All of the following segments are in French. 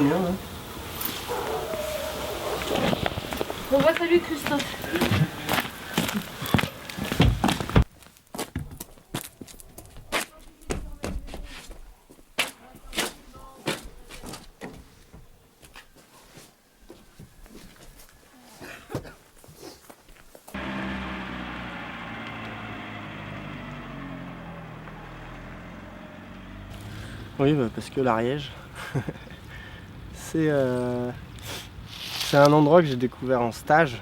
bien, hein. Bon bah salut Christophe. Oui, bah, parce que l'Ariège, c'est un endroit que j'ai découvert en stage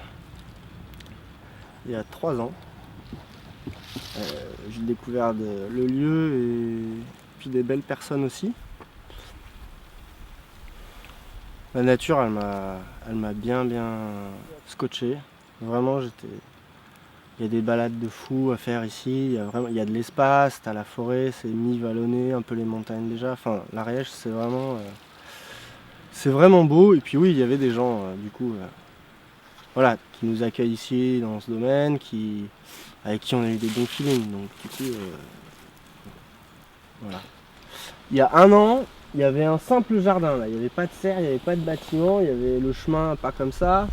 il y a 3 ans. J'ai découvert le lieu et puis des belles personnes aussi. La nature, elle m'a bien scotché. Vraiment, il y a des balades de fous à faire ici. Il y a de l'espace, t'as la forêt, c'est mi-vallonné, un peu les montagnes déjà. Enfin, l'Ariège, c'est vraiment beau. Et puis oui, il y avait des gens, du coup, voilà, qui nous accueillent ici dans ce domaine, avec qui on a eu des bons feelings. Donc, du coup, voilà. Il y a 1 an, il y avait un simple jardin là. Il n'y avait pas de serre, il n'y avait pas de bâtiment, il y avait le chemin pas comme ça.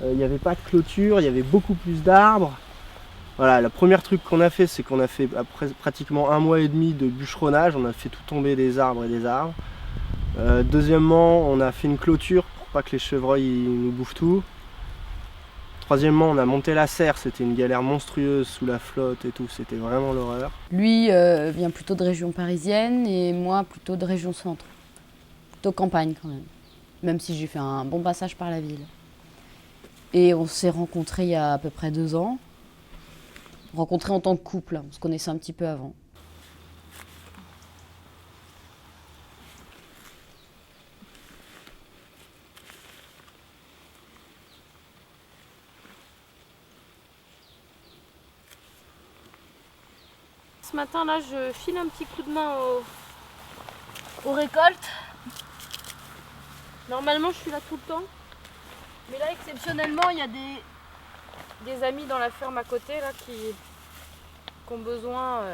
Il n'y avait pas de clôture, il y avait beaucoup plus d'arbres. Voilà, le premier truc qu'on a fait, c'est qu'on a fait après pratiquement 1 mois et demi de bûcheronnage. On a fait tout tomber des arbres et des arbres. Deuxièmement, on a fait une clôture pour pas que les chevreuils nous bouffent tout. Troisièmement, on a monté la serre, c'était une galère monstrueuse sous la flotte et tout, c'était vraiment l'horreur. Lui vient plutôt de région parisienne et moi plutôt de région centre. Plutôt campagne quand même si j'ai fait un bon passage par la ville. Et on s'est rencontrés il y a à peu près 2 ans. Rencontrés en tant que couple, on se connaissait un petit peu avant. Ce matin là je file un petit coup de main aux récoltes. Normalement je suis là tout le temps. Mais là exceptionnellement il y a des amis dans la ferme à côté là qui ont besoin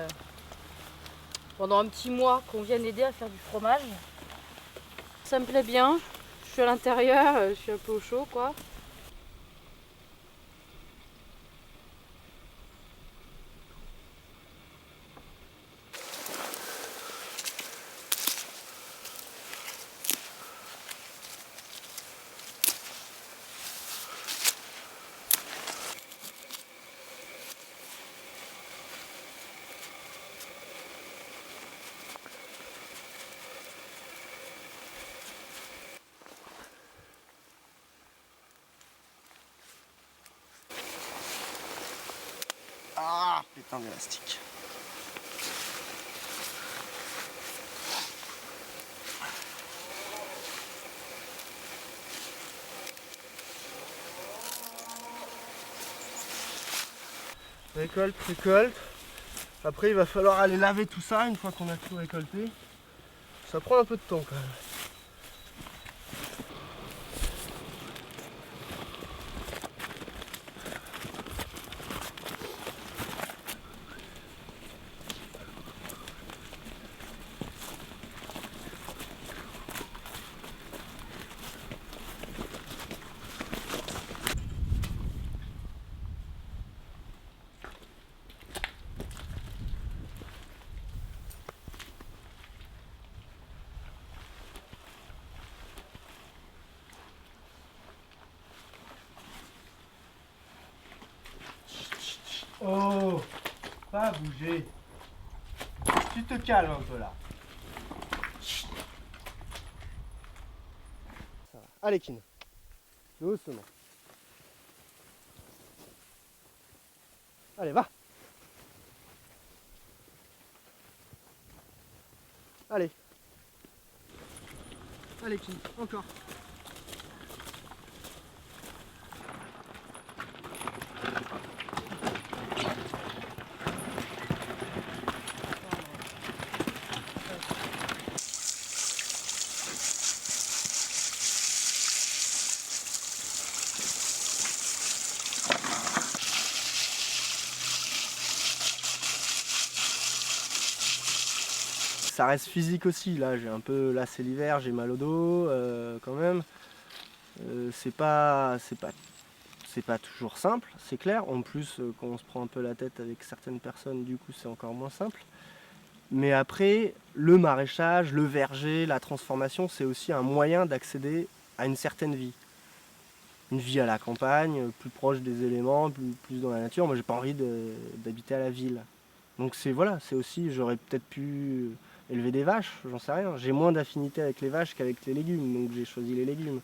pendant un petit mois qu'on vienne aider à faire du fromage. Ça me plaît bien. Je suis à l'intérieur, je suis un peu au chaud quoi. Ah, putain d'élastique. Récolte. Après, il va falloir aller laver tout ça une fois qu'on a tout récolté. Ça prend un peu de temps quand même. Oh, pas bouger. Tu te calmes un peu là. Ça va. Allez, Kin. Doucement. Allez, va. Allez. Allez, Kin. Encore. ça reste physique aussi. Là, là c'est l'hiver, j'ai mal au dos quand même. C'est pas toujours simple, c'est clair. En plus, quand on se prend un peu la tête avec certaines personnes, du coup, c'est encore moins simple. Mais après, le maraîchage, le verger, la transformation, c'est aussi un moyen d'accéder à une certaine vie. Une vie à la campagne, plus proche des éléments, plus dans la nature. Moi, j'ai pas envie d'habiter à la ville. Donc c'est aussi, j'aurais peut-être pu élever des vaches, j'en sais rien. J'ai moins d'affinité avec les vaches qu'avec les légumes, donc j'ai choisi les légumes.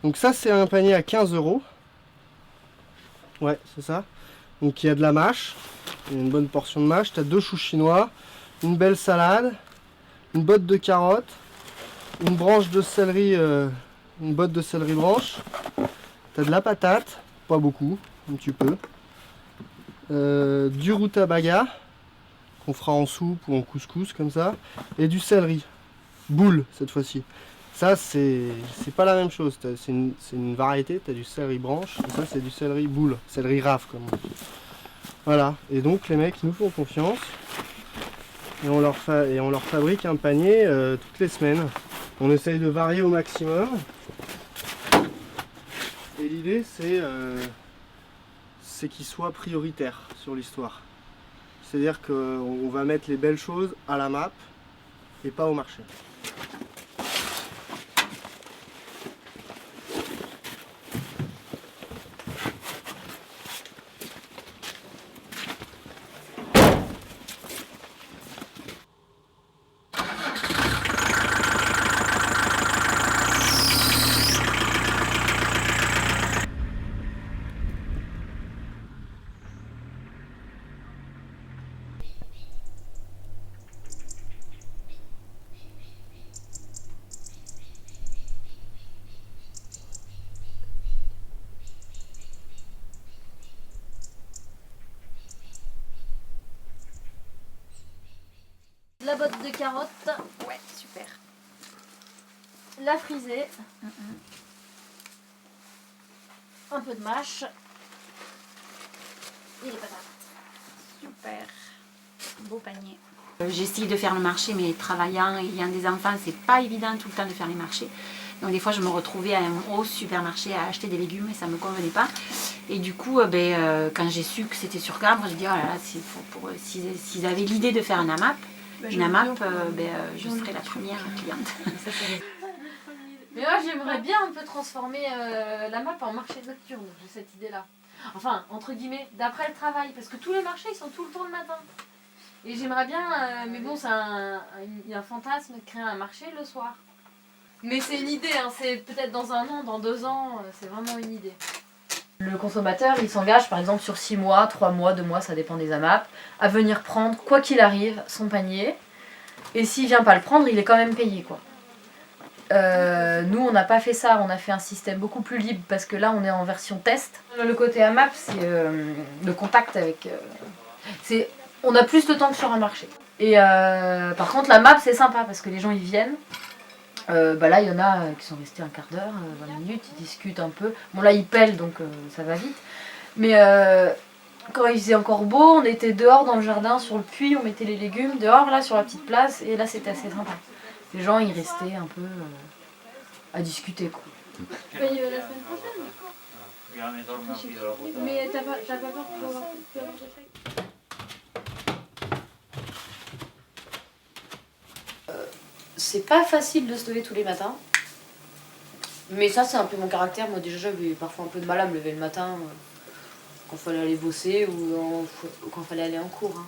Donc ça c'est un panier à 15 €. Ouais, c'est ça. Donc il y a de la mâche, une bonne portion de mâche, tu as 2 choux chinois, une belle salade, une botte de carottes, une branche de céleri, une botte de céleri branche, tu as de la patate, pas beaucoup, un petit peu, du rutabaga, qu'on fera en soupe ou en couscous comme ça, et du céleri, boule cette fois-ci. Ça, c'est pas la même chose, c'est une variété, tu as du céleri branche, et ça c'est du céleri boule, céleri rave comme on dit. Voilà, et donc les mecs nous font confiance, et on leur fabrique un panier toutes les semaines. On essaye de varier au maximum, et l'idée c'est qu'ils soient prioritaires sur l'histoire. C'est-à-dire qu'on va mettre les belles choses à la map, et pas au marché. La botte de carottes, Ouais, super. la frisée, un peu de mâche et les patates. Super. Beau panier. J'essaye de faire le marché, mais travaillant et ayant des enfants, c'est pas évident tout le temps de faire les marchés. Donc des fois, je me retrouvais à un gros supermarché à acheter des légumes et ça me convenait pas. Et du coup, quand j'ai su que c'était sur Cambre, j'ai dit oh là là, s'ils avaient l'idée de faire un AMAP, je serais la première cliente. Mais moi j'aimerais bien un peu transformer la map en marché nocturne, j'ai cette idée-là. Enfin, entre guillemets, d'après le travail, parce que tous les marchés ils sont tout le temps le matin. Et j'aimerais bien, mais bon, c'est il y a un fantasme de créer un marché le soir. Mais c'est une idée, hein, c'est peut-être dans 1 an, dans 2 ans, c'est vraiment une idée. Le consommateur, il s'engage par exemple sur 6 mois, 3 mois, 2 mois, ça dépend des AMAP, à venir prendre, quoi qu'il arrive, son panier. Et s'il vient pas le prendre, il est quand même payé, quoi. Nous, on n'a pas fait ça, on a fait un système beaucoup plus libre parce que là, on est en version test. Le côté AMAP, c'est le contact avec... on a plus de temps que sur un marché. Et par contre, la map, c'est sympa parce que les gens, ils viennent. Là, il y en a qui sont restés un quart d'heure, 20 minutes, ils discutent un peu. Bon, là, ils pèlent, donc ça va vite. Mais quand il faisait encore beau, on était dehors dans le jardin, sur le puits, on mettait les légumes dehors, là, sur la petite place, et là, c'était assez sympa. Les gens, ils restaient un peu à discuter, quoi. La semaine prochaine. Mais t'as pas peur de avoir d'échec? C'est pas facile de se lever tous les matins. Mais ça, c'est un peu mon caractère. Moi, déjà, j'avais parfois un peu de mal à me lever le matin quand il fallait aller bosser ou quand il fallait aller en cours.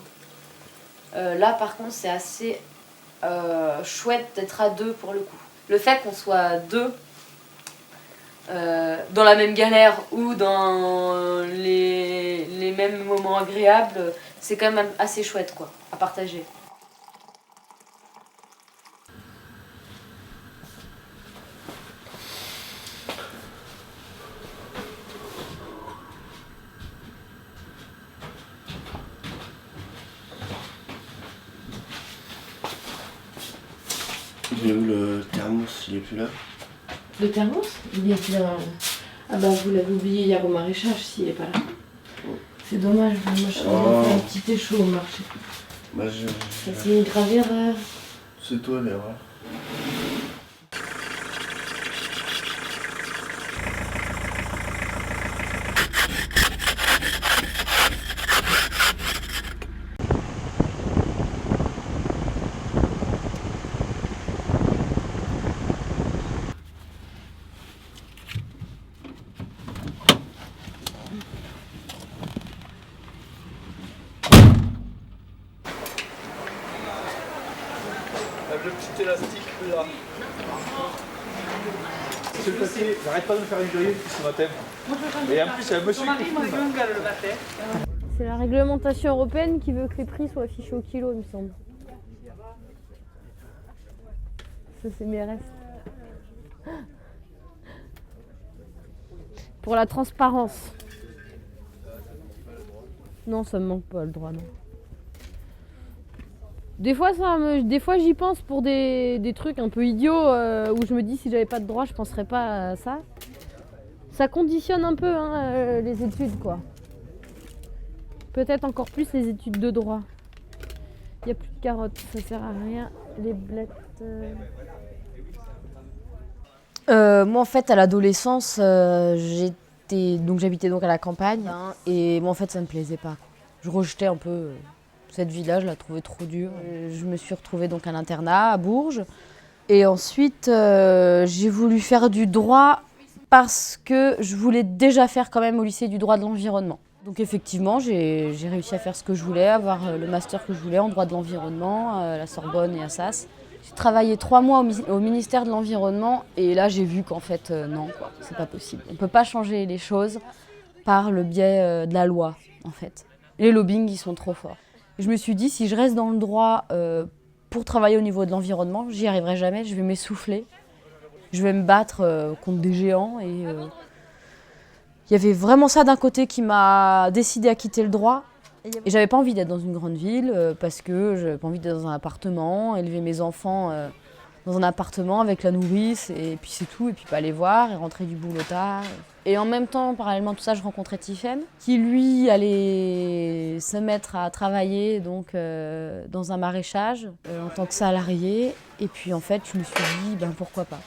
Là, par contre, c'est assez chouette d'être à deux pour le coup. Le fait qu'on soit deux dans la même galère ou dans les mêmes moments agréables, c'est quand même assez chouette quoi, à partager. Il est où le thermos? Il est plus là? Le thermos? Il est là. Ah bah vous l'avez oublié hier au maraîchage s'il est pas là. C'est dommage, moi je fait un petit échaud au marché. Bah Ça c'est une grave erreur. C'est toi l'erreur. Le petit élastique là. C'est le passé, j'arrête pas de me faire une grille ce matin. Et en plus, il y a un monsieur qui C'est la réglementation européenne qui veut que les prix soient affichés au kilo, il me semble. Ça, c'est mes restes. Pour la transparence. Non, ça me manque pas le droit, non. Des fois, j'y pense pour des trucs un peu idiots où je me dis si j'avais pas de droit, je penserais pas à ça. Ça conditionne un peu les études, quoi. Peut-être encore plus les études de droit. Il n'y a plus de carottes, ça sert à rien. Les blettes. Moi, en fait, à l'adolescence, j'habitais donc à la campagne et moi, en fait, ça me plaisait pas. Je rejetais un peu cette vie-là, je la trouvais trop dure. Je me suis retrouvée donc à l'internat à Bourges et ensuite j'ai voulu faire du droit parce que je voulais déjà faire quand même au lycée du droit de l'environnement. Donc effectivement, j'ai réussi à faire ce que je voulais, avoir le master que je voulais en droit de l'environnement à la Sorbonne et à Sas. J'ai travaillé 3 mois au ministère de l'Environnement et là j'ai vu qu'en fait non, quoi, c'est pas possible. On peut pas changer les choses par le biais de la loi en fait. Les lobbying ils sont trop forts. Je me suis dit si je reste dans le droit pour travailler au niveau de l'environnement, j'y arriverai jamais, je vais m'essouffler. Je vais me battre contre des géants et il y avait vraiment ça d'un côté qui m'a décidé à quitter le droit. Et j'avais pas envie d'être dans une grande ville parce que j'avais pas envie d'être dans un appartement, élever mes enfants dans un appartement avec la nourrice et puis c'est tout, et puis pas les voir et rentrer du boulot tard. Et en même temps, parallèlement à tout ça, je rencontrais Tiffaine qui lui allait se mettre à travailler donc, dans un maraîchage en tant que salarié. Et puis en fait, je me suis dit, ben pourquoi pas.